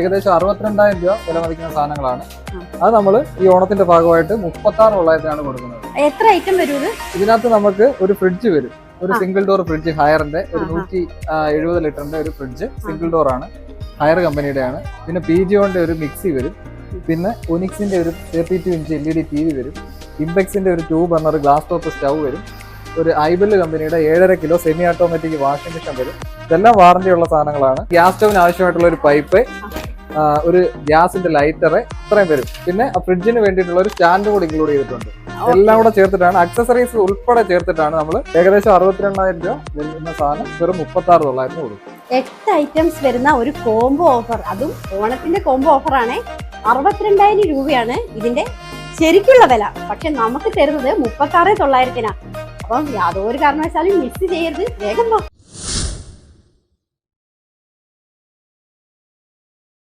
ഏകദേശം 62,000 രൂപ വില മതിക്കുന്ന സാധനങ്ങളാണ്. അത് നമ്മൾ ഈ ഓണത്തിന്റെ ഭാഗമായിട്ട് 36,900 കൊടുക്കുന്നത്. എത്ര ഐറ്റം വരും? ഇതിനകത്ത് നമുക്ക് ഒരു ഫ്രിഡ്ജ് വരും, ഒരു സിംഗിൾ ഡോർ ഫ്രിഡ്ജ് ഹയറിന്റെ ഒരു 170 ലിറ്ററിന്റെ ഒരു ഫ്രിഡ്ജ് സിംഗിൾ ഡോർ ആണ്, ഹയർ കമ്പനിയുടെ ആണ്. പിന്നെ PGOന്റെ ഒരു മിക്സി വരും, പിന്നെ ഒനിക്സിന്റെ ഒരു 32 ഇഞ്ച് LED TV വരും, ഇംപെക്സിന്റെ ഒരു 2 ബർണർ ഗ്ലാസ് ടോപ്പ് സ്റ്റൗ വരും, ഒരു ഐബിൽ കമ്പനിയുടെ 7.5 kilo semi automatic washing machine വരും. ഇതെല്ലാം വാറന്റി ഉള്ള സാധനങ്ങളാണ്. ഗ്യാസ് സ്റ്റൗവിന് ആവശ്യമായിട്ടുള്ള ഒരു പൈപ്പ്, ഒരു ഗ്യാസിന്റെ ലൈറ്റർ, ഇത്രയും വരും. പിന്നെ ഫ്രിഡ്ജിന് വേണ്ടിയിട്ടുള്ള ഒരു സ്റ്റാൻഡ് കൂടി ഇൻക്ലൂഡ് ചെയ്തിട്ടുണ്ട്. എല്ലാം കൂടെ ചേർത്തിട്ടാണ്, അക്സസറീസ് ഉൾപ്പെടെ ചേർത്തിട്ടാണ് നമ്മൾ ഏകദേശം 62,000 രൂപ വരുന്ന സാധനം വെറും 36,900 കൊടുക്കും. 8 ഐറ്റംസ് വരുന്ന ഒരു കോംബോ ഓഫർ, അതും ഓണത്തിന്റെ കോംബോ ഓഫർ ആണ്. 62,000 രൂപയാണ് ഇതിന്റെ ശരിക്കുള്ള വില. പക്ഷെ നമുക്ക് തരുന്നത് 36,900. അപ്പം യാതൊരു കാരണവശാലും മിസ് ചെയ്യരുത്, വേഗം